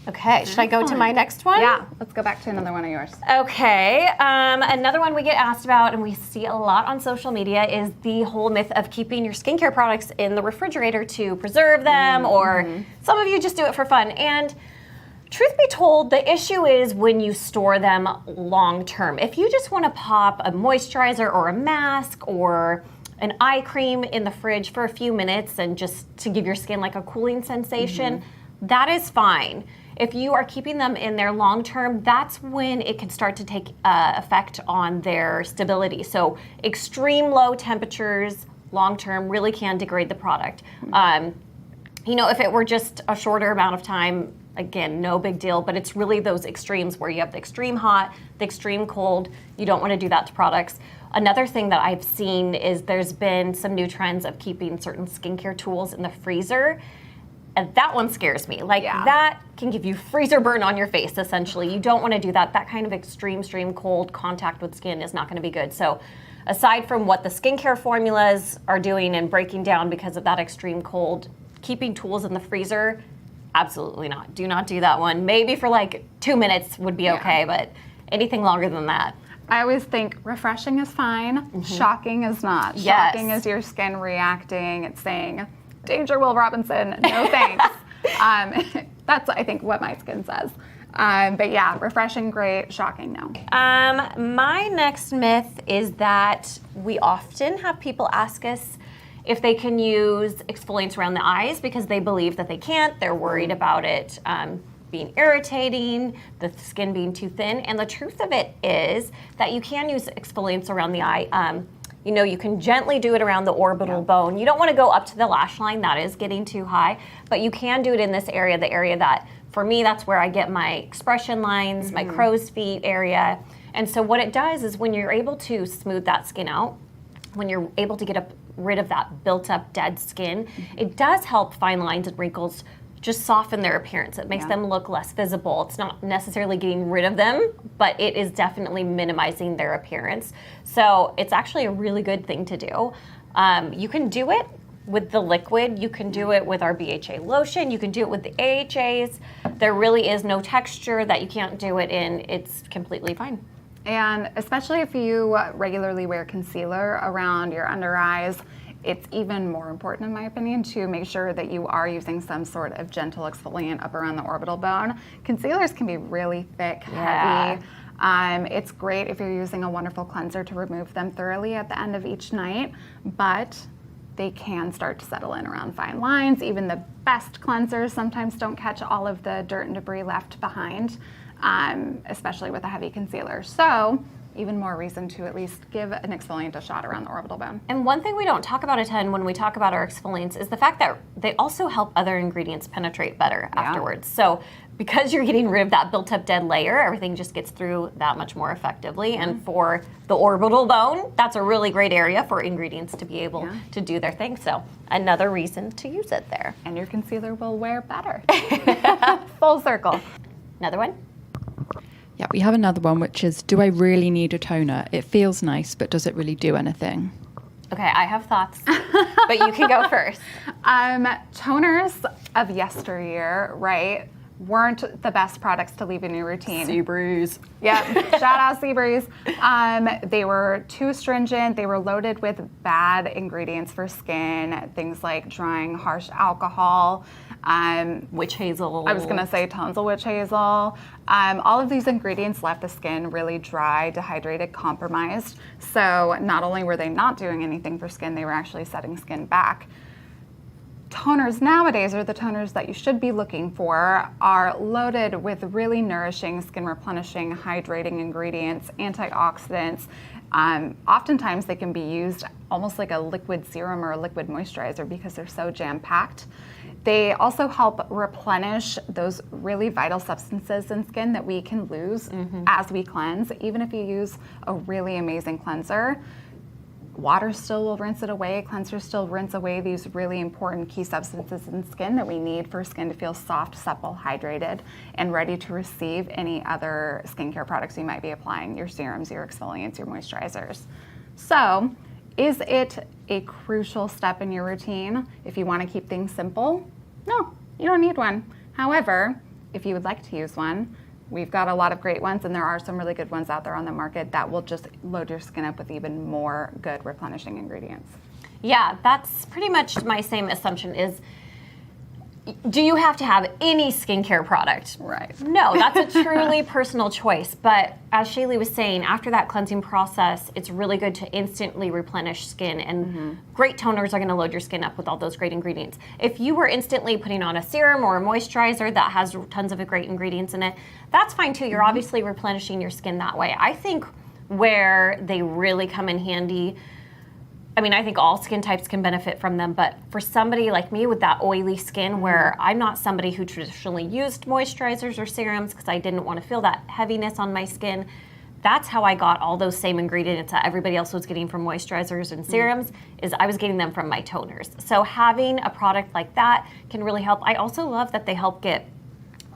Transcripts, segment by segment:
Okay, should I go to my next one? Yeah, let's go back to another one of yours. Okay, another one we get asked about and we see a lot on social media is the whole myth of keeping your skincare products in the refrigerator to preserve them, or some of you just do it for fun. And truth be told, the issue is when you store them long term. If you just want to pop a moisturizer or a mask or an eye cream in the fridge for a few minutes and just to give your skin like a cooling sensation, that is fine. If you are keeping them in there long term, that's when it can start to take effect on their stability. So extreme low temperatures long term really can degrade the product. You know, if it were just a shorter amount of time, again, no big deal, but it's really those extremes where you have the extreme hot, the extreme cold. You don't want to do that to products. Another thing that I've seen is there's been some new trends of keeping certain skincare tools in the freezer. And that one scares me. Like that can give you freezer burn on your face, essentially. You don't want to do that. That kind of extreme cold contact with skin is not going to be good. So aside from what the skincare formulas are doing and breaking down because of that extreme cold, keeping tools in the freezer, absolutely not. Do not do that one. Maybe for like 2 minutes would be okay, but anything longer than that. I always think refreshing is fine, shocking is not. Yes. Shocking is your skin reacting, it's saying, danger, Will Robinson, no thanks. That's, I think, what my skin says. But yeah, refreshing, great, shocking, no. My next myth is that we often have people ask us if they can use exfoliants around the eyes because they believe that they can't. They're worried about it being irritating, the skin being too thin. And the truth of it is that you can use exfoliants around the eye. You know, you can gently do it around the orbital bone. You don't want to go up to the lash line. That is getting too high. But you can do it in this area, the area that, for me, that's where I get my expression lines, my crow's feet area. And so what it does is when you're able to smooth that skin out, when you're able to get rid of that built-up dead skin, it does help fine lines and wrinkles just soften their appearance. It makes them look less visible. It's not necessarily getting rid of them, but it is definitely minimizing their appearance. So it's actually a really good thing to do. You can do it with the liquid. You can do it with our BHA lotion. You can do it with the AHAs. There really is no texture that you can't do it in. It's completely fine. And especially if you regularly wear concealer around your under eyes, it's even more important, in my opinion, to make sure that you are using some sort of gentle exfoliant up around the orbital bone. Concealers can be really thick, heavy. It's great if you're using a wonderful cleanser to remove them thoroughly at the end of each night, but they can start to settle in around fine lines. Even the best cleansers sometimes don't catch all of the dirt and debris left behind, especially with a heavy concealer. So even more reason to at least give an exfoliant a shot around the orbital bone. And one thing we don't talk about a ton when we talk about our exfoliants is the fact that they also help other ingredients penetrate better afterwards. So because you're getting rid of that built-up dead layer, everything just gets through that much more effectively. And for the orbital bone, that's a really great area for ingredients to be able to do their thing. So another reason to use it there. And your concealer will wear better. Full circle. Another one? Yeah, we have another one, which is, do I really need a toner? It feels nice, but does it really do anything? Okay, I have thoughts, but you can go first. Toners of yesteryear, right, weren't the best products to leave in your routine. Seabreeze. Yep, shout out Seabreeze. They were too astringent. They were loaded with bad ingredients for skin, things like drying harsh alcohol, witch hazel. I was gonna say tons of witch hazel. All of these ingredients left the skin really dry, dehydrated, compromised. So not only were they not doing anything for skin, they were actually setting skin back. Toners nowadays, or the toners that you should be looking for, are loaded with really nourishing, skin replenishing, hydrating ingredients, antioxidants. Oftentimes they can be used almost like a liquid serum or a liquid moisturizer because they're so jam-packed. They also help replenish those really vital substances in skin that we can lose as we cleanse. Even if you use a really amazing cleanser, water still will rinse it away, cleansers still rinse away these really important key substances in skin that we need for skin to feel soft, supple, hydrated, and ready to receive any other skincare products you might be applying, your serums, your exfoliants, your moisturizers. So, is it a crucial step in your routine if you want to keep things simple? No, you don't need one. However, if you would like to use one, we've got a lot of great ones, and there are some really good ones out there on the market that will just load your skin up with even more good replenishing ingredients. Yeah, that's pretty much my same assumption is, do you have to have any skincare product? Right. No, that's a truly personal choice. But as Shaylee was saying, after that cleansing process, it's really good to instantly replenish skin. And great toners are going to load your skin up with all those great ingredients. If you were instantly putting on a serum or a moisturizer that has tons of great ingredients in it, that's fine too. You're obviously replenishing your skin that way. I think where they really come in handy, I mean, I think all skin types can benefit from them, but for somebody like me with that oily skin where I'm not somebody who traditionally used moisturizers or serums because I didn't want to feel that heaviness on my skin, that's how I got all those same ingredients that everybody else was getting from moisturizers and serums, is I was getting them from my toners. So having a product like that can really help. I also love that they help get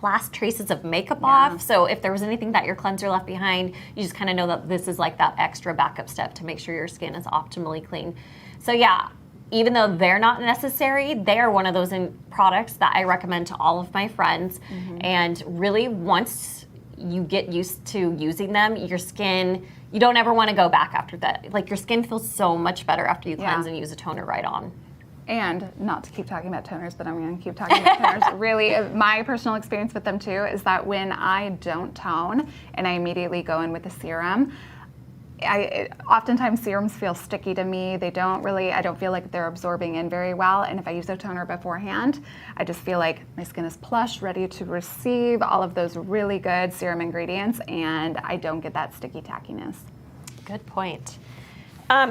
last traces of makeup off. So if there was anything that your cleanser left behind, you just kind of know that this is like that extra backup step to make sure your skin is optimally clean. So yeah, even though they're not necessary, they are one of those products that I recommend to all of my friends. And really, once you get used to using them, your skin, you don't ever want to go back after that. Like your skin feels so much better after you cleanse and use a toner right on. And not to keep talking about toners, but I'm going to keep talking about toners. Really, my personal experience with them too is that when I don't tone and I immediately go in with a serum, oftentimes serums feel sticky to me. I don't feel like they're absorbing in very well. And if I use a toner beforehand, I just feel like my skin is plush, ready to receive all of those really good serum ingredients, and I don't get that sticky tackiness. Good point.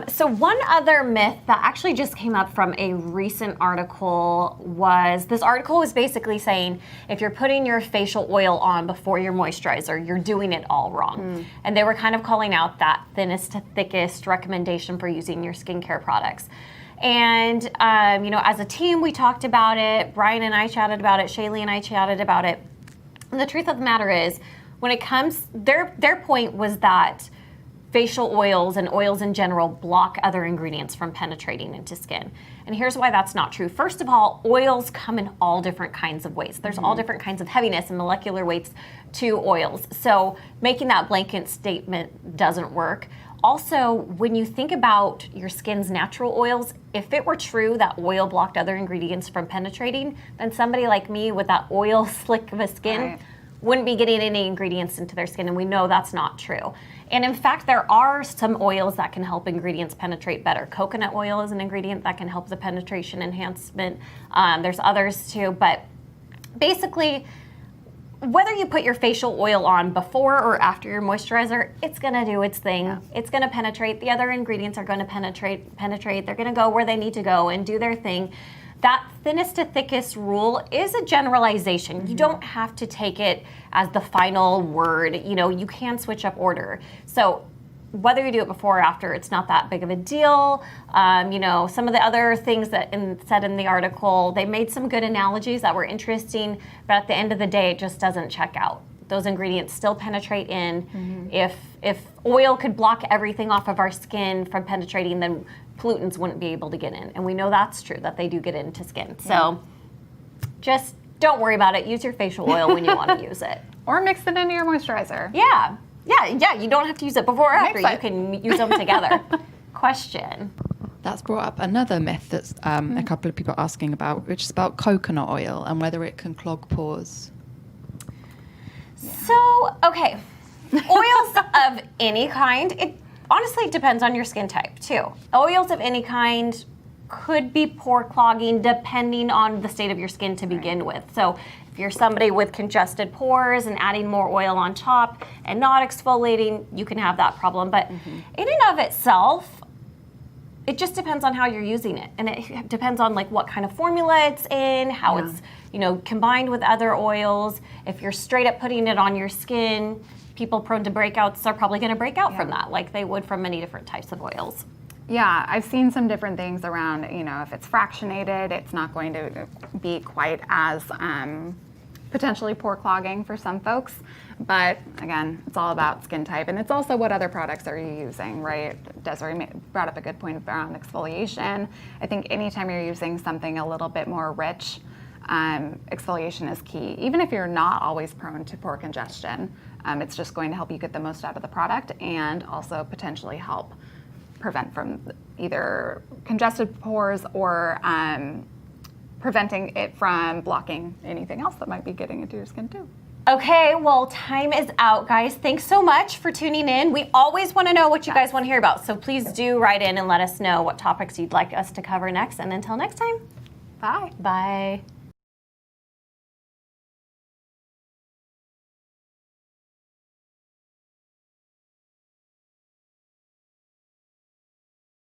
So one other myth that actually just came up from a recent article was, this article was basically saying if you're putting your facial oil on before your moisturizer, you're doing it all wrong. And they were kind of calling out that thinnest to thickest recommendation for using your skincare products. And, you know, as a team, we talked about it. Brian and I chatted about it. Shaylee and I chatted about it. And the truth of the matter is, when it comes, their point was that facial oils and oils in general block other ingredients from penetrating into skin. And here's why that's not true. First of all, oils come in all different kinds of ways. There's all different kinds of heaviness and molecular weights to oils. So making that blanket statement doesn't work. Also, when you think about your skin's natural oils, if it were true that oil blocked other ingredients from penetrating, then somebody like me with that oil slick of a skin wouldn't be getting any ingredients into their skin, and we know that's not true. And in fact, there are some oils that can help ingredients penetrate better. Coconut oil is an ingredient that can help the penetration enhancement. There's others too, but basically, whether you put your facial oil on before or after your moisturizer, it's gonna do its thing. It's gonna penetrate. The other ingredients are gonna penetrate. They're gonna go where they need to go and do their thing. That thinnest to thickest rule is a generalization. You don't have to take it as the final word. You know, you can switch up order. So whether you do it before or after, it's not that big of a deal. You know, some of the other things that said in the article, they made some good analogies that were interesting, but at the end of the day, it just doesn't check out. Those ingredients still penetrate in. If oil could block everything off of our skin from penetrating, then pollutants wouldn't be able to get in. And we know that's true, that they do get into skin. So just don't worry about it. Use your facial oil when you want to use it. Or mix it into your moisturizer. Yeah, you don't have to use it before or after. You can use them together. Question. That's brought up another myth that's a couple of people are asking about, which is about coconut oil and whether it can clog pores. So, okay, oils of any kind, it honestly depends on your skin type too. Oils of any kind could be pore clogging depending on the state of your skin to begin with. So if you're somebody with congested pores and adding more oil on top and not exfoliating, you can have that problem. But in and of itself, it just depends on how you're using it. And it depends on like what kind of formula it's in, how it's, you know, combined with other oils. If you're straight up putting it on your skin, people prone to breakouts are probably gonna break out from that, like they would from many different types of oils. Yeah, I've seen some different things around, you know, if it's fractionated, it's not going to be quite as potentially pore clogging for some folks. But again, it's all about skin type, and it's also what other products are you using, right? Desiree brought up a good point around exfoliation. I think anytime you're using something a little bit more rich, exfoliation is key. Even if you're not always prone to pore congestion, it's just going to help you get the most out of the product and also potentially help prevent from either congested pores or preventing it from blocking anything else that might be getting into your skin too. Okay, well, time is out, guys. Thanks so much for tuning in. We always want to know what you guys want to hear about, so please do write in and let us know what topics you'd like us to cover next. And until next time, Bye. bye.